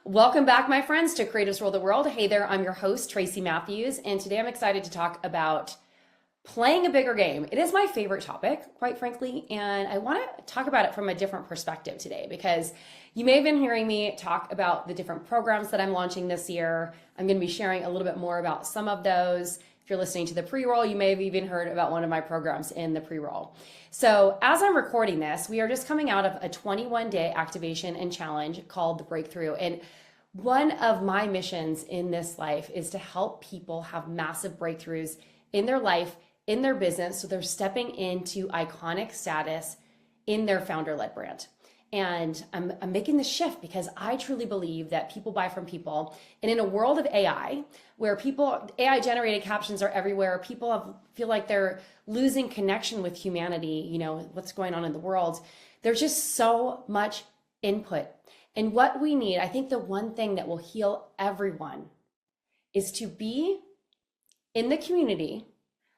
Welcome back, my friends, to Creatives Rule the World. Hey there, I'm your host, Tracy Matthews, and today I'm excited to talk about playing a bigger game. It is my favorite topic, quite frankly, and I want to talk about it from a different perspective today because you may have been hearing me talk about the different programs that I'm launching this year. I'm going to be sharing a little bit more about some of those. If you're listening to the pre-roll, you may have even heard about one of my programs in the pre-roll. So as I'm recording this, we are just coming out of a 21-day activation and challenge called the Breakthrough. And one of my missions in this life is to help people have massive breakthroughs in their life, in their business, so they're stepping into iconic status in their founder-led brand. And I'm making this shift because I truly believe that people buy from people. And in a world of AI, where AI generated captions are everywhere, feel like they're losing connection with humanity, what's going on in the world. There's just so much input. And what we need, I think the one thing that will heal everyone is to be in the community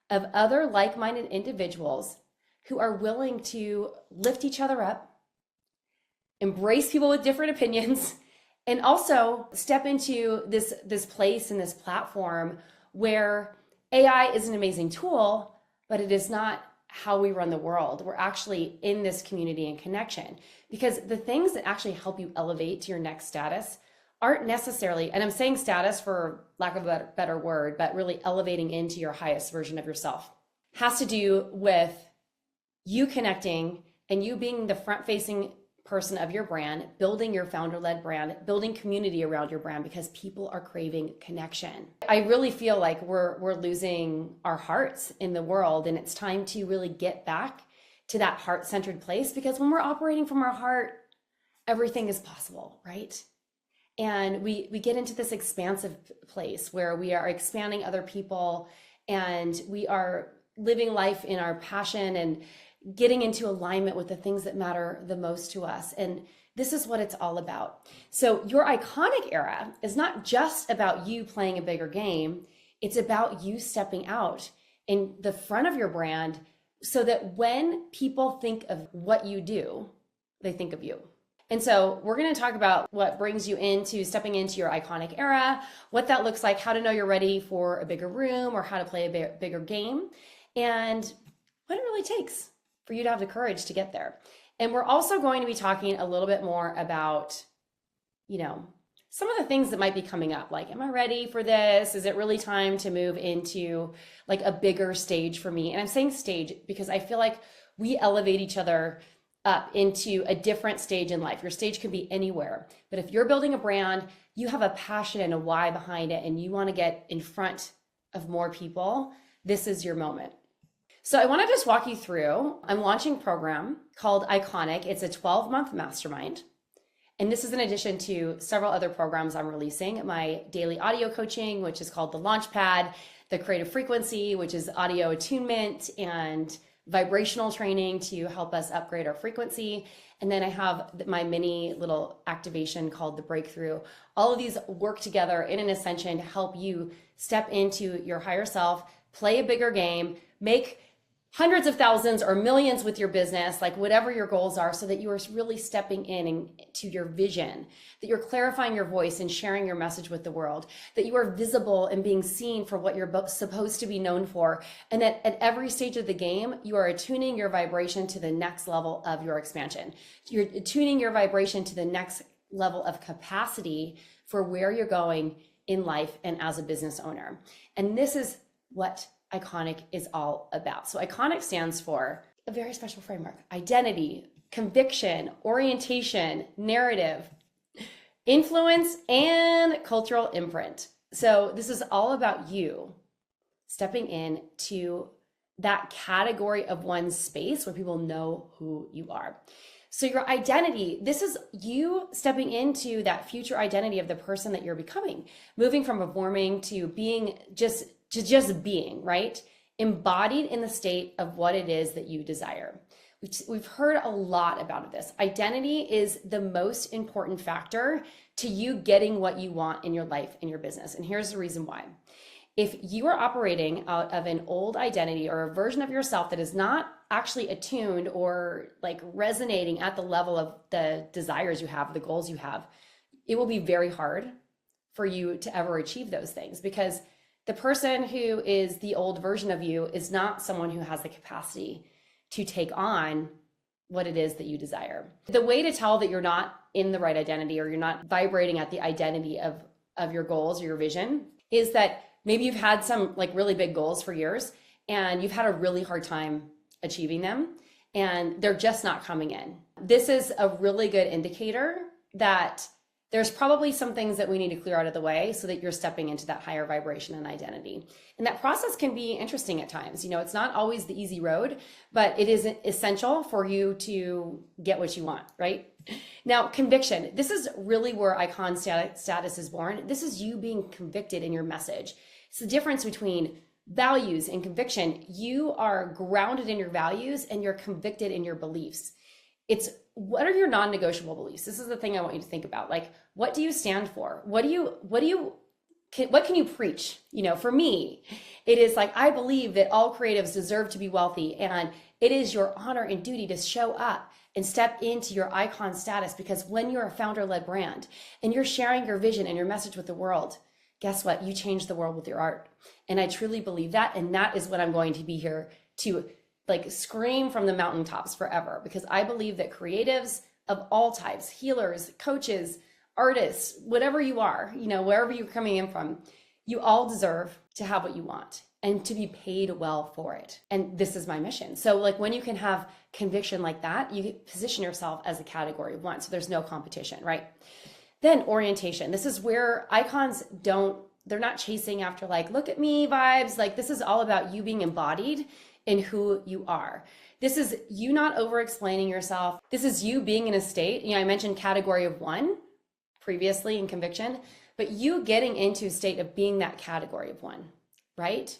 of other like-minded individuals who are willing to lift each other up, embrace people with different opinions, and also step into this place and this platform where AI is an amazing tool, but it is not how we run the world. We're actually in this community and connection, because the things that actually help you elevate to your next status aren't necessarily, and I'm saying status for lack of a better word, but really elevating into your highest version of yourself, has to do with you connecting and you being the front-facing person of your brand, building your founder-led brand, building community around your brand, because people are craving connection. I really feel like we're losing our hearts in the world, and it's time to really get back to that heart-centered place, because when we're operating from our heart, everything is possible, right? And we get into this expansive place where we are expanding other people, and we are living life in our passion and getting into alignment with the things that matter the most to us. And this is what it's all about. So your iconic era is not just about you playing a bigger game. It's about you stepping out in the front of your brand so that when people think of what you do, they think of you. And so we're going to talk about what brings you into stepping into your iconic era, what that looks like, how to know you're ready for a bigger room or how to play a bigger game, and what it really takes for you to have the courage to get there. And we're also going to be talking a little bit more about, some of the things that might be coming up. Like, am I ready for this? Is it really time to move into like a bigger stage for me? And I'm saying stage because I feel like we elevate each other up into a different stage in life. Your stage can be anywhere, but if you're building a brand, you have a passion and a why behind it, and you want to get in front of more people, this is your moment. So I want to just walk you through, I'm launching a program called Iconic. It's a 12-month mastermind. And this is in addition to several other programs I'm releasing. My daily audio coaching, which is called the Launchpad, the Creative Frequency, which is audio attunement and vibrational training to help us upgrade our frequency. And then I have my mini little activation called the Breakthrough. All of these work together in an ascension to help you step into your higher self, play a bigger game, make hundreds of thousands or millions with your business, like whatever your goals are, so that you are really stepping into your vision, that you're clarifying your voice and sharing your message with the world, that you are visible and being seen for what you're supposed to be known for, and that at every stage of the game, you are attuning your vibration to the next level of your expansion. You're attuning your vibration to the next level of capacity for where you're going in life and as a business owner. And this is what Iconic is all about. So Iconic stands for a very special framework: identity, conviction, orientation, narrative, influence, and cultural imprint. So this is all about you stepping in to that category of one space where people know who you are. So your identity, this is you stepping into that future identity of the person that you're becoming, moving from performing to being just being, right? Embodied in the state of what it is that you desire. We've heard a lot about this. Identity is the most important factor to you getting what you want in your life, in your business. And here's the reason why. If you are operating out of an old identity or a version of yourself that is not actually attuned or like resonating at the level of the desires you have, the goals you have, it will be very hard for you to ever achieve those things, because the person who is the old version of you is not someone who has the capacity to take on what it is that you desire. The way to tell that you're not in the right identity, or you're not vibrating at the identity of your goals or your vision, is that maybe you've had some like really big goals for years and you've had a really hard time achieving them and they're just not coming in. This is a really good indicator that there's probably some things that we need to clear out of the way so that you're stepping into that higher vibration and identity. And that process can be interesting at times. You know, it's not always the easy road, but it is essential for you to get what you want, right? Now, conviction. This is really where icon status is born. This is you being convicted in your message. It's the difference between values and conviction. You are grounded in your values and you're convicted in your beliefs. It's what are your non-negotiable beliefs? This is the thing I want you to think about. Like, what do you stand for? What can you preach? You know, for me, it is like, I believe that all creatives deserve to be wealthy, and it is your honor and duty to show up and step into your icon status, because when you're a founder-led brand and you're sharing your vision and your message with the world, guess what? You change the world with your art. And I truly believe that. And that is what I'm going to be here to like scream from the mountaintops forever, because I believe that creatives of all types, healers, coaches, artists, whatever you are, you know, wherever you're coming in from, you all deserve to have what you want and to be paid well for it. And this is my mission. So like when you can have conviction like that, you position yourself as a category of one. So there's no competition, right? Then orientation. This is where icons they're not chasing after like, look at me vibes. Like this is all about you being embodied in who you are. This is you not over-explaining yourself. This is you being in a state, you know, I mentioned category of one previously in conviction, but you getting into a state of being that category of one, right?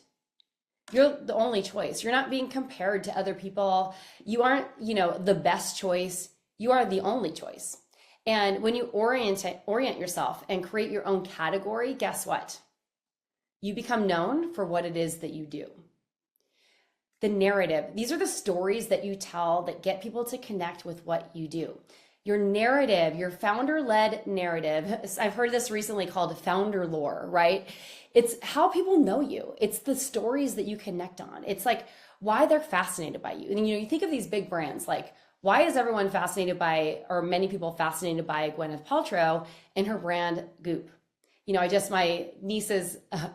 You're the only choice. You're not being compared to other people. You aren't, you know, the best choice. You are the only choice. And when you orient yourself and create your own category, guess what? You become known for what it is that you do. The narrative. These are the stories that you tell that get people to connect with what you do. Your narrative, your founder-led narrative. I've heard this recently called founder lore, right? It's how people know you. It's the stories that you connect on. It's like why they're fascinated by you. And you know, you think of these big brands, like why is everyone fascinated by, or many people fascinated by Gwyneth Paltrow and her brand Goop? You know,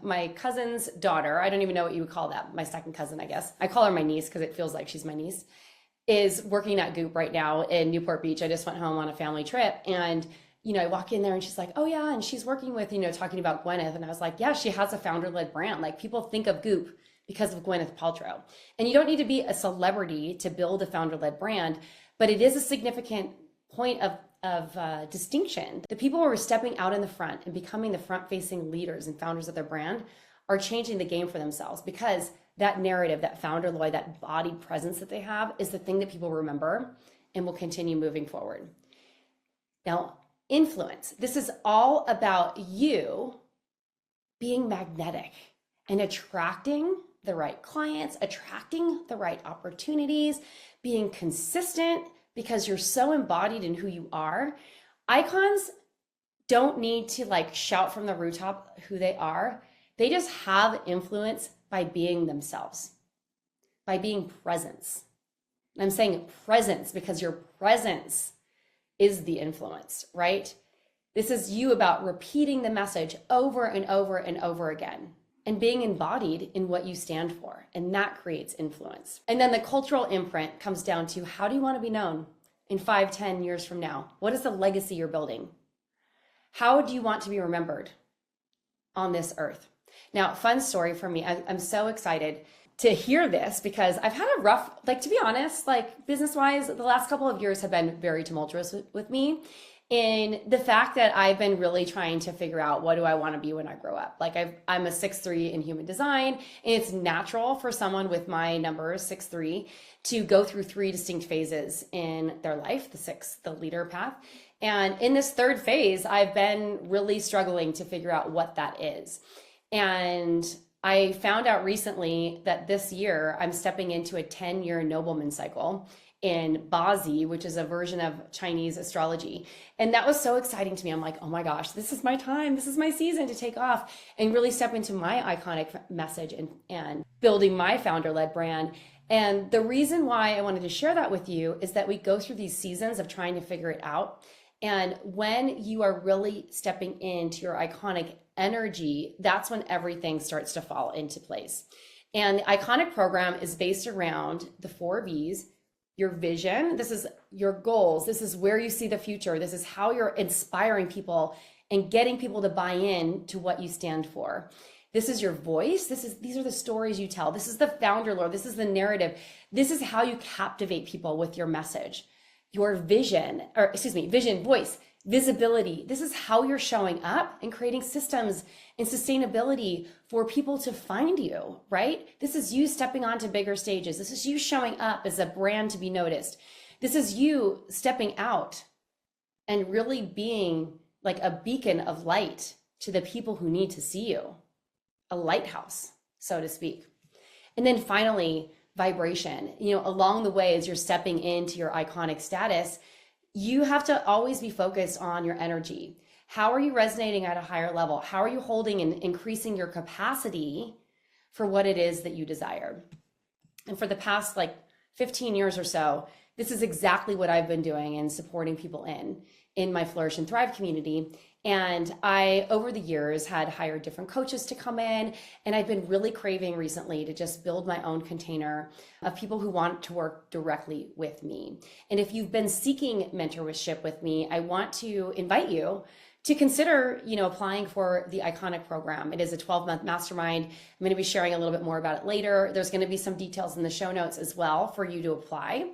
my cousin's daughter, I don't even know what you would call that, my second cousin, I guess. I call her my niece because it feels like she's my niece, is working at Goop right now in Newport Beach. I just went home on a family trip and, you know, I walk in there and she's like, oh yeah, and she's working with, you know, talking about Gwyneth. And I was like, yeah, she has a founder-led brand. Like people think of Goop because of Gwyneth Paltrow. And you don't need to be a celebrity to build a founder-led brand, but it is a significant point of distinction. The people who are stepping out in the front and becoming the front-facing leaders and founders of their brand are changing the game for themselves, because that narrative, that founder loy, that body presence that they have is the thing that people remember and will continue moving forward. Now, influence. This is all about you being magnetic and attracting the right clients, attracting the right opportunities, being consistent, because you're so embodied in who you are. Icons don't need to like shout from the rooftop who they are. They just have influence by being themselves, by being presence. And I'm saying presence because your presence is the influence, right? This is you about repeating the message over and over and over again and being embodied in what you stand for. And that creates influence. And then the cultural imprint comes down to, how do you want to be known in 5-10 years from now? What is the legacy you're building? How do you want to be remembered on this earth? Now, fun story for me. I'm so excited to hear this because I've had a rough, like, to be honest, like business-wise, the last couple of years have been very tumultuous with me. In the fact that I've been really trying to figure out, what do I want to be when I grow up? Like I'm a 6'3" in human design, and it's natural for someone with my numbers, 6'3", to go through 3 distinct phases in their life, the leader path. And in this third phase, I've been really struggling to figure out what that is. And I found out recently that this year I'm stepping into a 10-year nobleman cycle. in Bazi, which is a version of Chinese astrology. And that was so exciting to me. I'm like, oh my gosh, this is my time. This is my season to take off and really step into my iconic message and building my founder-led brand. And the reason why I wanted to share that with you is that we go through these seasons of trying to figure it out. And when you are really stepping into your iconic energy, that's when everything starts to fall into place. And the iconic program is based around the 4 V's: your vision, this is your goals, this is where you see the future, this is how you're inspiring people and getting people to buy in to what you stand for. This is your voice, these are the stories you tell, this is the founder lore, this is the narrative, this is how you captivate people with your message. Your vision, vision, voice, visibility, this is how you're showing up and creating systems and sustainability for people to find you, right? This is you stepping onto bigger stages. This is you showing up as a brand to be noticed. This is you stepping out and really being like a beacon of light to the people who need to see you, a lighthouse, so to speak. And then finally, vibration. Along the way, as you're stepping into your iconic status, you have to always be focused on your energy. How are you resonating at a higher level? How are you holding and increasing your capacity for what it is that you desire? And for the past 15 years or so, this is exactly what I've been doing and supporting people in my Flourish and Thrive community. And I, over the years, had hired different coaches to come in, and I've been really craving recently to just build my own container of people who want to work directly with me. And if you've been seeking mentorship with me, I want to invite you to consider, applying for the Iconic program. It is a 12-month mastermind. I'm going to be sharing a little bit more about it later. There's going to be some details in the show notes as well for you to apply.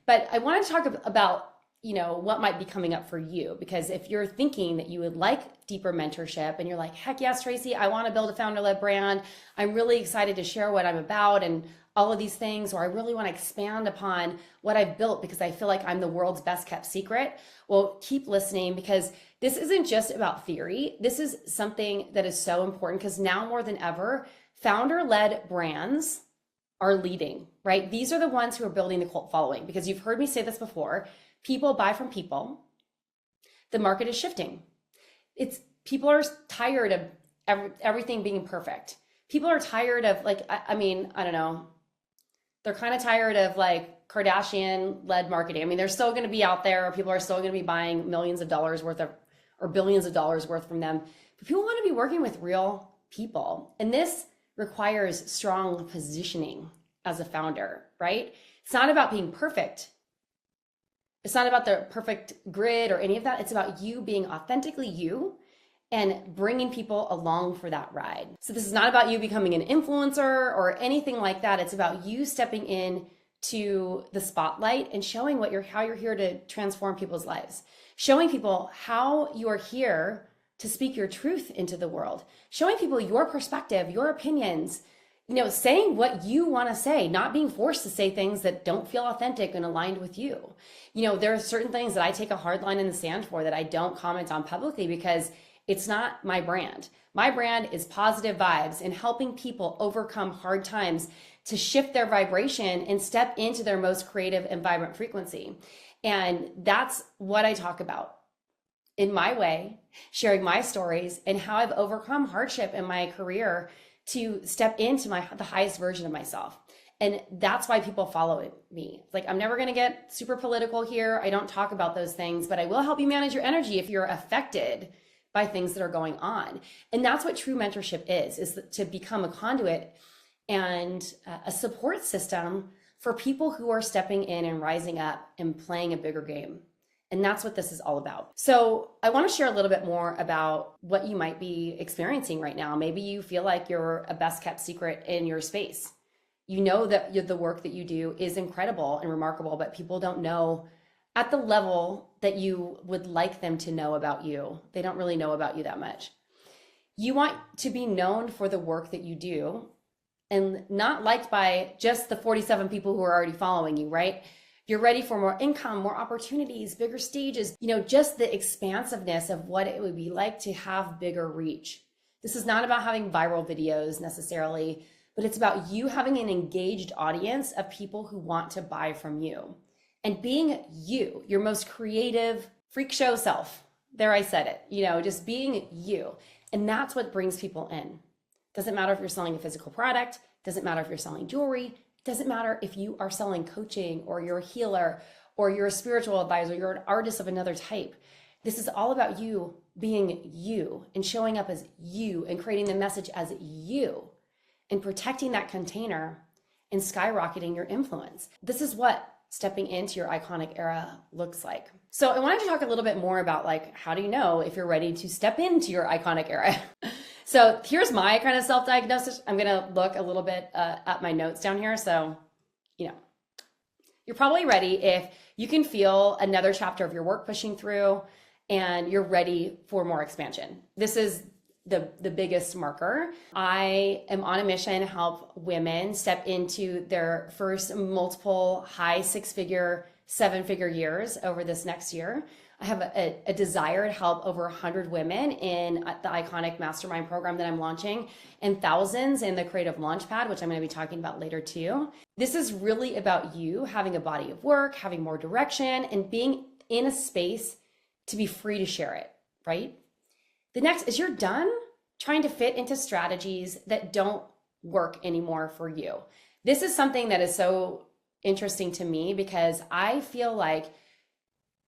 But I want to talk about what might be coming up for you, because if you're thinking that you would like deeper mentorship and you're like, heck yes, Tracy, I want to build a founder-led brand. I'm really excited to share what I'm about and all of these things, or I really want to expand upon what I've built because I feel like I'm the world's best kept secret. Well, keep listening, because this isn't just about theory. This is something that is so important, because now more than ever, founder-led brands are leading, right? These are the ones who are building the cult following, because you've heard me say this before. People buy from people. The market is shifting. People are tired of everything being perfect. People are tired of I don't know. They're kind of tired of Kardashian-led marketing. They're still going to be out there. People are still going to be buying millions of dollars worth or billions of dollars worth from them. But people want to be working with real people. And this requires strong positioning as a founder, right? It's not about being perfect. It's not about the perfect grid or any of that. It's about you being authentically you and bringing people along for that ride. So this is not about you becoming an influencer or anything like that. It's about you stepping in to the spotlight and showing how you're here to transform people's lives. Showing people how you are here to speak your truth into the world. Showing people your perspective, your opinions, saying what you want to say, not being forced to say things that don't feel authentic and aligned with you. There are certain things that I take a hard line in the sand for that I don't comment on publicly, because it's not my brand. My brand is positive vibes and helping people overcome hard times to shift their vibration and step into their most creative and vibrant frequency. And that's what I talk about in my way, sharing my stories and how I've overcome hardship in my career to step into the highest version of myself. And that's why people follow me. I'm never going to get super political here. I don't talk about those things, but I will help you manage your energy if you're affected by things that are going on. And that's what true mentorship is to become a conduit and a support system for people who are stepping in and rising up and playing a bigger game. And that's what this is all about. So I want to share a little bit more about what you might be experiencing right now. Maybe you feel like you're a best kept secret in your space. You know that the work that you do is incredible and remarkable, but people don't know at the level that you would like them to know about you. They don't really know about you that much. You want to be known for the work that you do and not liked by just the 47 people who are already following you, right? You're ready for more income, more opportunities, bigger stages, just the expansiveness of what it would be like to have bigger reach. This is not about having viral videos necessarily, but it's about you having an engaged audience of people who want to buy from you. and being you, your most creative freak show self. There, I said it, just being you. And that's what brings people in. Doesn't matter if you're selling a physical product, doesn't matter if you're selling jewelry, doesn't matter if you are selling coaching or you're a healer or you're a spiritual advisor, you're an artist of another type. This is all about you being you and showing up as you and creating the message as you and protecting that container and skyrocketing your influence. This is what stepping into your iconic era looks like. So I wanted to talk a little bit more about how do you know if you're ready to step into your iconic era? So here's my kind of self-diagnosis. I'm going to look a little bit at my notes down here. So, you're probably ready if you can feel another chapter of your work pushing through and you're ready for more expansion. This is the biggest marker. I am on a mission to help women step into their first multiple high 6-figure, 7-figure years over this next year. I have a desire to help over 100 women in the Iconic Mastermind program that I'm launching and thousands in the Creative Launchpad, which I'm going to be talking about later too. This is really about you having a body of work, having more direction, and being in a space to be free to share it, right? The next is you're done trying to fit into strategies that don't work anymore for you. This is something that is so interesting to me because I feel like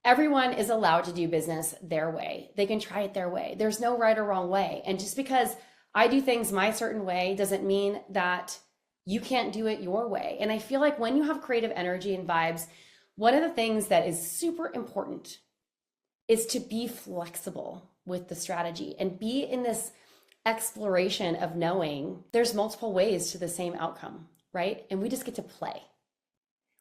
everyone is allowed to do business their way. They can try it their way. There's no right or wrong way. And just because I do things my certain way doesn't mean that you can't do it your way. And I feel like when you have creative energy and vibes, one of the things that is super important is to be flexible with the strategy and be in this exploration of knowing there's multiple ways to the same outcome, right? And we just get to play.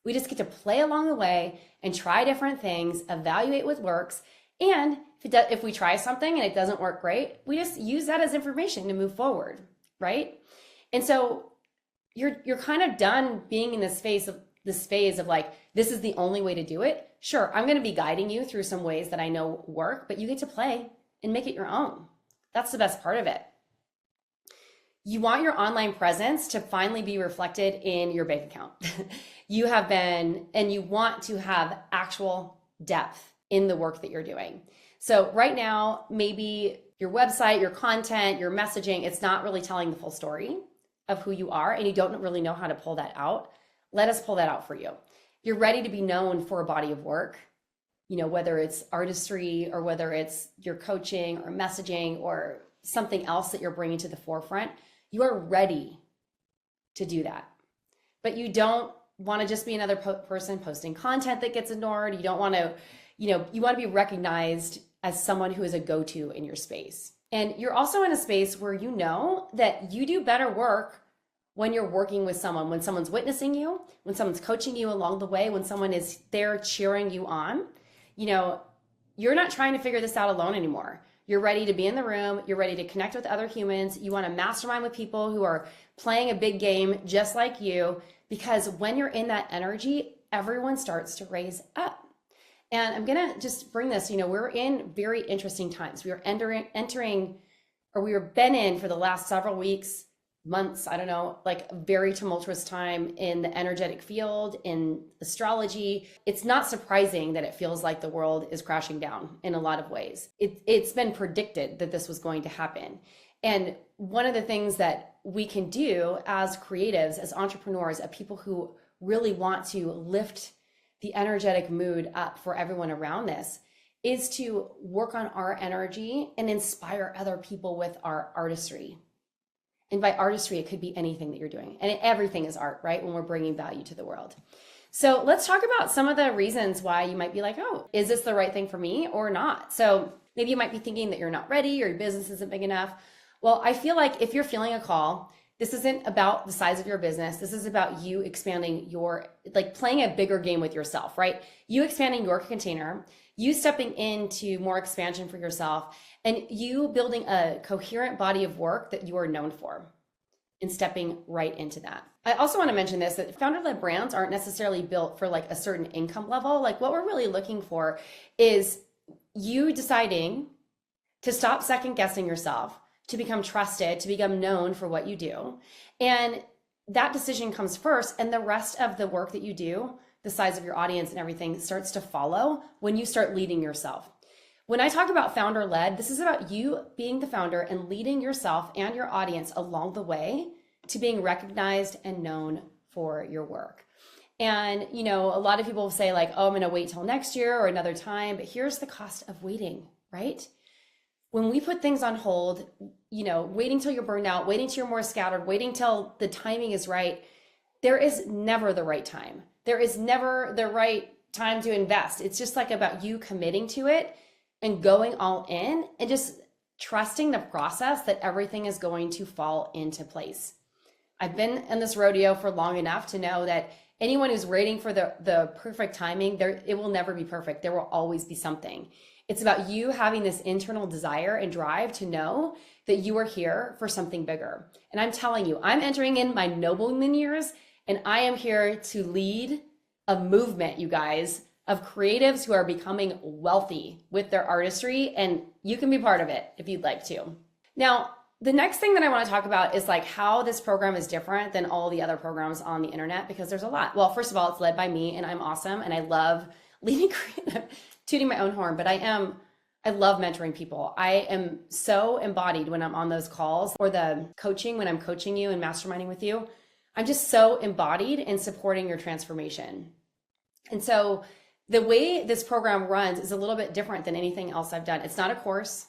We just get to play along the way and try different things, evaluate what works. And if we try something and it doesn't work great, we just use that as information to move forward, right? And so you're kind of done being in this phase of this is the only way to do it. Sure, I'm going to be guiding you through some ways that I know work, but you get to play and make it your own. That's the best part of it. You want your online presence to finally be reflected in your bank account. You want to have actual depth in the work that you're doing. So right now, maybe your website, your content, your messaging, it's not really telling the full story of who you are, and you don't really know how to pull that out. Let us pull that out for you. You're ready to be known for a body of work, whether it's artistry or whether it's your coaching or messaging or something else that you're bringing to the forefront. You are ready to do that. But you don't want to just be another person posting content that gets ignored. You don't want to, you want to be recognized as someone who is a go-to in your space. And you're also in a space where you know that you do better work when you're working with someone, when someone's witnessing you, when someone's coaching you along the way, when someone is there cheering you on. You're not trying to figure this out alone anymore. You're ready to be in the room. You're ready to connect with other humans. You want to mastermind with people who are playing a big game just like you, because when you're in that energy, everyone starts to raise up. And I'm going to just bring this, we're in very interesting times. We are we have been in for the last several weeks, months, I don't know, like a very tumultuous time in the energetic field, in astrology. It's not surprising that it feels like the world is crashing down in a lot of ways. It's been predicted that this was going to happen. And one of the things that we can do as creatives, as entrepreneurs, as people who really want to lift the energetic mood up for everyone around this, is to work on our energy and inspire other people with our artistry. And by artistry, it could be anything that you're doing. And everything is art, right? When we're bringing value to the world. So let's talk about some of the reasons why you might be like, oh, is this the right thing for me or not? So maybe you might be thinking that you're not ready or your business isn't big enough. Well, I feel like if you're feeling a call, this isn't about the size of your business. This is about you expanding playing a bigger game with yourself, right? You expanding your container, you stepping into more expansion for yourself, and you building a coherent body of work that you are known for and stepping right into that. I also want to mention this, that founder-led brands aren't necessarily built for like a certain income level. Like what we're really looking for is you deciding to stop second guessing yourself, to become trusted, to become known for what you do. And that decision comes first, and the rest of the work that you do the size of your audience and everything starts to follow when you start leading yourself. When I talk about founder led, this is about you being the founder and leading yourself and your audience along the way to being recognized and known for your work. And, you know, a lot of people will say like, oh, I'm going to wait till next year or another time, but here's the cost of waiting, right? When we put things on hold, you know, waiting till you're burned out, waiting till you're more scattered, waiting till the timing is right, there is never the right time. There is never the right time to invest. It's just like about you committing to it and going all in and just trusting the process that everything is going to fall into place. I've been in this rodeo for long enough to know that anyone who's waiting for the perfect timing, it will never be perfect. There will always be something. It's about you having this internal desire and drive to know that you are here for something bigger. And I'm telling you, I'm entering in my nobleman years, and I am here to lead a movement, you guys, of creatives who are becoming wealthy with their artistry, and you can be part of it if you'd like to. Now, the next thing that I want to talk about is like how this program is different than all the other programs on the internet, because there's a lot. Well, first of all, it's led by me, and I'm awesome, and I love leading creative, tooting my own horn, but I love mentoring people. I am so embodied when I'm on those calls or the coaching, when I'm coaching you and masterminding with you. I'm just so embodied in supporting your transformation. And so the way this program runs is a little bit different than anything else I've done. It's not a course.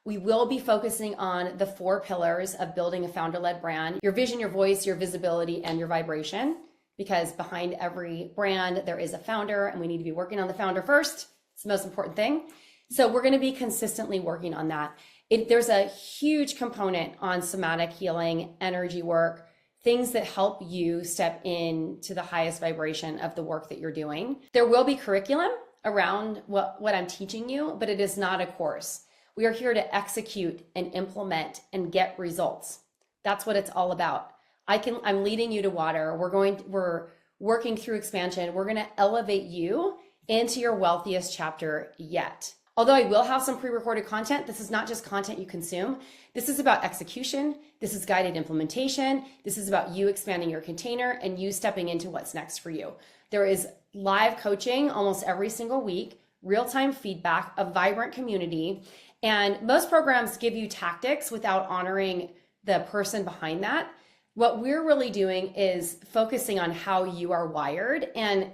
We will be focusing on the 4 pillars of building a founder-led brand: your vision, your voice, your visibility, and your vibration. Because behind every brand, there is a founder, and we need to be working on the founder first. It's the most important thing. So we're going to be consistently working on that. There's a huge component on somatic healing, energy work, things that help you step into the highest vibration of the work that you're doing. There will be curriculum around what I'm teaching you, but it is not a course. We are here to execute and implement and get results. That's what it's all about. I'm leading you to water. We're working through expansion. We're going to elevate you into your wealthiest chapter yet. Although I will have some pre-recorded content, this is not just content you consume. This is about execution. This is guided implementation. This is about you expanding your container and you stepping into what's next for you. There is live coaching almost every single week, real-time feedback, a vibrant community. And most programs give you tactics without honoring the person behind that. What we're really doing is focusing on how you are wired and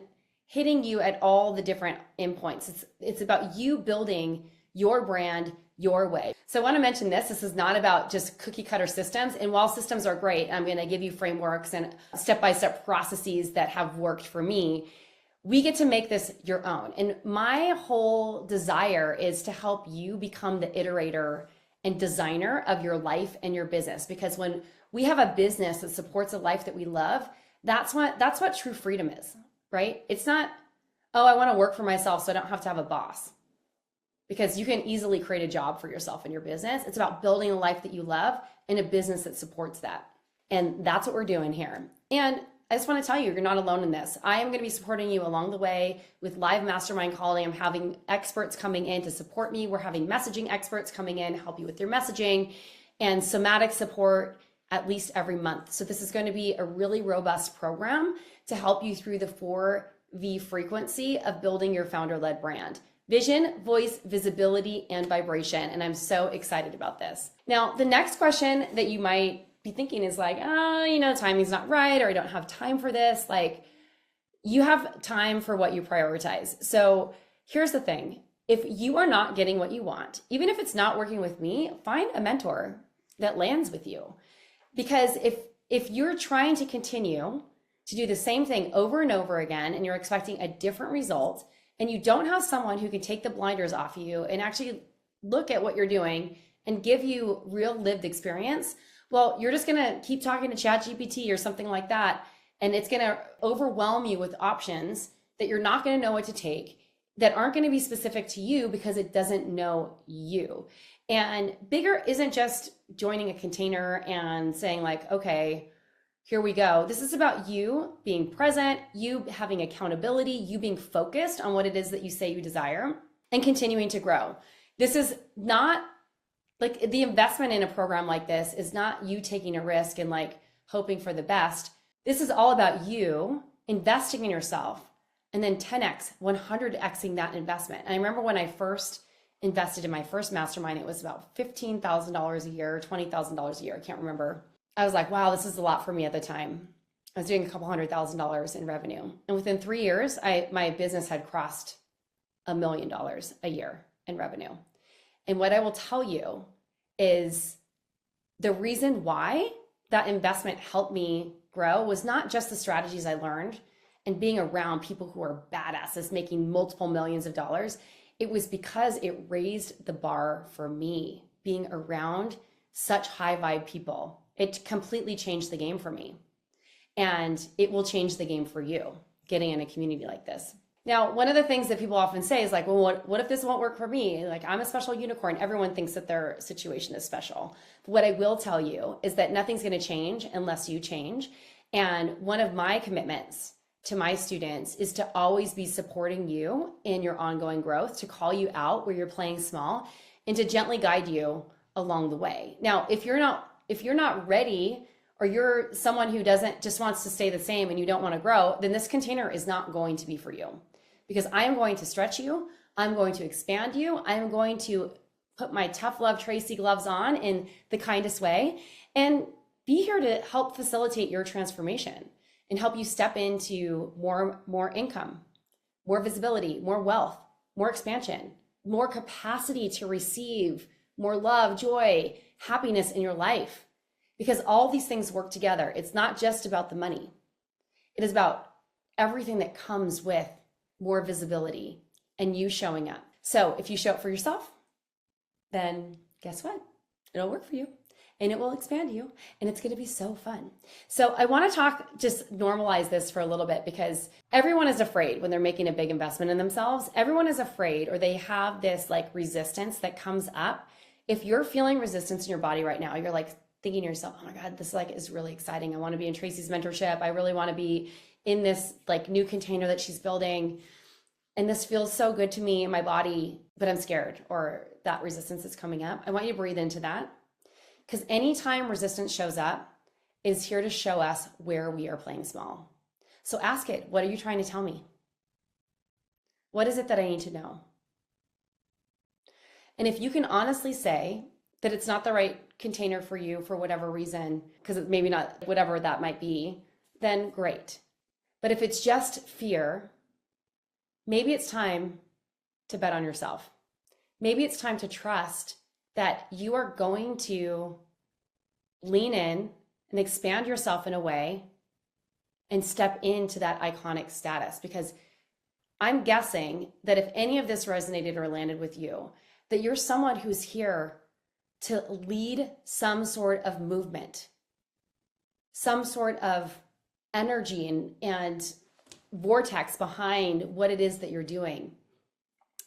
hitting you at all the different endpoints. It's about you building your brand your way. So I want to mention this is not about just cookie cutter systems. And while systems are great, I'm going to give you frameworks and step-by-step processes that have worked for me. We get to make this your own. And my whole desire is to help you become the iterator and designer of your life and your business. Because when we have a business that supports a life that we love, that's what true freedom is, right? It's not, oh, I want to work for myself so I don't have to have a boss. Because you can easily create a job for yourself in your business. It's about building a life that you love and a business that supports that. And that's what we're doing here. And I just want to tell you, you're not alone in this. I am going to be supporting you along the way with live mastermind calling. I'm having experts coming in to support me. We're having messaging experts coming in, help you with your messaging, and somatic support at least every month. So this is going to be a really robust program to help you through the 4V frequency of building your founder-led brand: vision, voice, visibility, and vibration. And I'm so excited about this. Now, the next question that you might be thinking is like, timing's not right, or I don't have time for this. Like, you have time for what you prioritize. So here's the thing. If you are not getting what you want, even if it's not working with me, find a mentor that lands with you. Because if you're trying to continue to do the same thing over and over again, and you're expecting a different result, and you don't have someone who can take the blinders off you and actually look at what you're doing and give you real lived experience, well, you're just going to keep talking to ChatGPT or something like that, and it's going to overwhelm you with options that you're not going to know what to take, that aren't going to be specific to you because it doesn't know you. And bigger isn't just joining a container and saying like, okay, here we go. This is about you being present, you having accountability, you being focused on what it is that you say you desire, and continuing to grow. This is not like, the investment in a program like this is not you taking a risk and like hoping for the best. This is all about you investing in yourself, and then 10x, 100xing that investment. And I remember when I first invested in my first mastermind, it was about $15,000 a year, $20,000 a year. I can't remember. I was like, wow, this is a lot for me at the time. I was doing a couple $100,000 in revenue. And within 3 years, my business had crossed $1 million a year in revenue. And what I will tell you is the reason why that investment helped me grow was not just the strategies I learned and being around people who are badasses making multiple millions of dollars. It was because it raised the bar for me being around such high vibe people. It completely changed the game for me. And it will change the game for you getting in a community like this. Now, one of the things that people often say is like, well, what if this won't work for me? Like, I'm a special unicorn. Everyone thinks that their situation is special. But what I will tell you is that nothing's going to change unless you change. And one of my commitments to my students is to always be supporting you in your ongoing growth, to call you out where you're playing small, and to gently guide you along the way. Now, if you're not ready, or you're someone who just wants to stay the same and you don't want to grow, then this container is not going to be for you. Because I am going to stretch you, I'm going to expand you, I am going to put my tough love Tracy gloves on in the kindest way and be here to help facilitate your transformation and help you step into more income, more visibility, more wealth, more expansion, more capacity to receive more love, joy, happiness in your life. Because all these things work together. It's not just about the money. It is about everything that comes with more visibility and you showing up. So if you show up for yourself, then guess what? It'll work for you and it will expand you and it's going to be so fun. So I want to just normalize this for a little bit because everyone is afraid when they're making a big investment in themselves. Everyone is afraid, or they have this like resistance that comes up. If you're feeling resistance in your body right now, you're like thinking to yourself, oh my God, this is really exciting. I want to be in Tracy's mentorship. I really want to be in this like new container that she's building. And this feels so good to me in my body, but I'm scared, or that resistance is coming up. I want you to breathe into that, because anytime resistance shows up, it is here to show us where we are playing small. So ask it, what are you trying to tell me? What is it that I need to know? And if you can honestly say that it's not the right container for you for whatever reason, because it's maybe not, whatever that might be, then great. But if it's just fear, maybe it's time to bet on yourself. Maybe it's time to trust that you are going to lean in and expand yourself in a way and step into that iconic status. Because I'm guessing that if any of this resonated or landed with you, that you're someone who's here to lead some sort of movement, some sort of energy and vortex behind what it is that you're doing,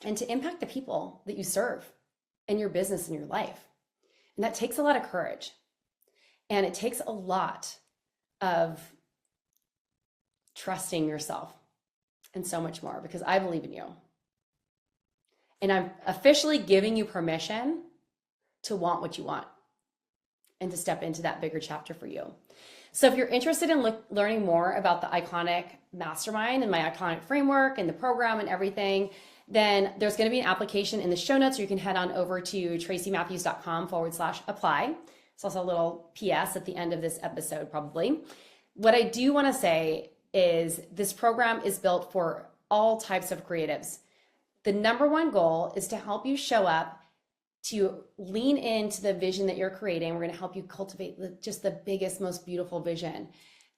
and to impact the people that you serve in your business and your life. And that takes a lot of courage. And it takes a lot of trusting yourself and so much more, because I believe in you. And I'm officially giving you permission to want what you want and to step into that bigger chapter for you. So if you're interested in learning more about the Iconic Mastermind and my Iconic framework and the program and everything, then there's going to be an application in the show notes, or you can head on over to tracymatthews.com/apply. It's also a little PS at the end of this episode, probably. What I do want to say is this program is built for all types of creatives. The number one goal is to help you show up, to lean into the vision that you're creating. We're going to help you cultivate just the biggest, most beautiful vision,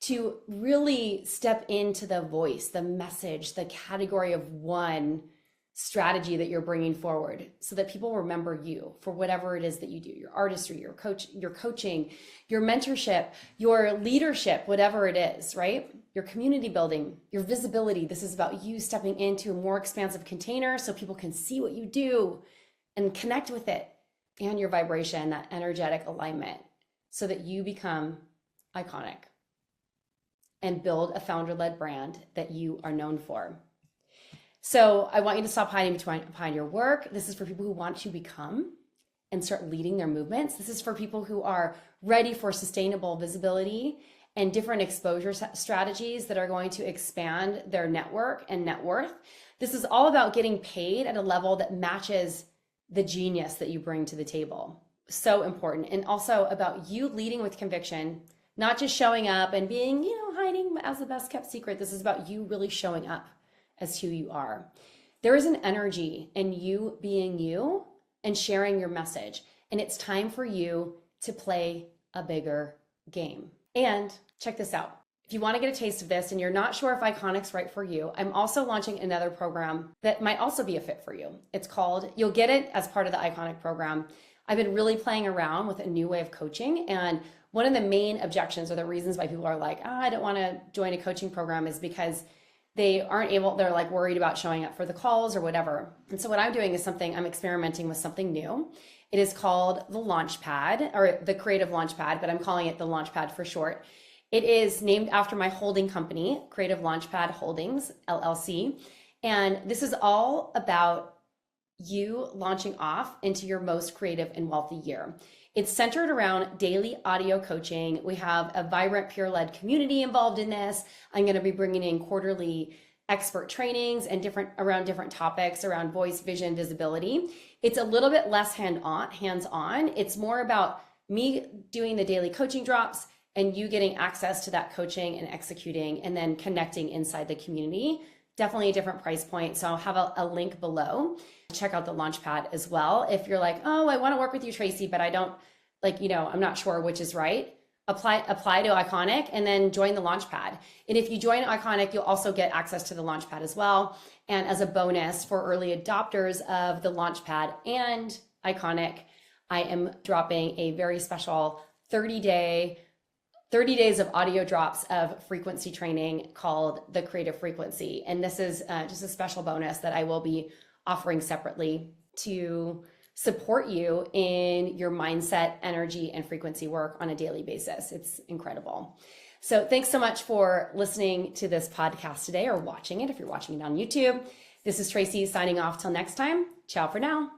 to really step into the voice, the message, the category of one strategy that you're bringing forward, so that people remember you for whatever it is that you do, your artistry, your coaching, your mentorship, your leadership, whatever it is, right? Your community building, your visibility. This is about you stepping into a more expansive container so people can see what you do and connect with it, and your vibration, that energetic alignment, so that you become iconic and build a founder-led brand that you are known for. So I want you to stop hiding behind your work. This is for people who want to become and start leading their movements. This is for people who are ready for sustainable visibility and different exposure strategies that are going to expand their network and net worth. This is all about getting paid at a level that matches the genius that you bring to the table. So important. And also about you leading with conviction, not just showing up and being, hiding as the best kept secret. This is about you really showing up as who you are. There is an energy in you being you and sharing your message. And it's time for you to play a bigger game. And check this out. If you want to get a taste of this and you're not sure if Iconic's right for you, I'm also launching another program that might also be a fit for you. It's called, you'll get it as part of the Iconic program. I've been really playing around with a new way of coaching. And one of the main objections or the reasons why people are like, I don't want to join a coaching program is because they're like worried about showing up for the calls or whatever. And so what I'm doing is I'm experimenting with something new. It is called the Launchpad, or the Creative Launchpad, but I'm calling it the Launchpad for short. It is named after my holding company, Creative Launchpad Holdings, LLC. And this is all about you launching off into your most creative and wealthy year. It's centered around daily audio coaching. We have a vibrant peer-led community involved in this. I'm going to be bringing in quarterly expert trainings and around different topics around voice, vision, visibility. It's a little bit less hands-on. It's more about me doing the daily coaching drops and you getting access to that coaching and executing and then connecting inside the community. Definitely a different price point. So I'll have a link below. Check out the Launchpad as well. If you're like, oh, I want to work with you, Tracy, but I don't I'm not sure which is right. Apply to Iconic and then join the Launchpad. And if you join Iconic, you'll also get access to the Launchpad as well. And as a bonus for early adopters of the Launchpad and Iconic, I am dropping a very special 30 days of audio drops of frequency training called the Creative Frequency. And this is just a special bonus that I will be offering separately to support you in your mindset, energy, and frequency work on a daily basis. It's incredible. So thanks so much for listening to this podcast today or watching it if you're watching it on YouTube. This is Tracy signing off till next time. Ciao for now.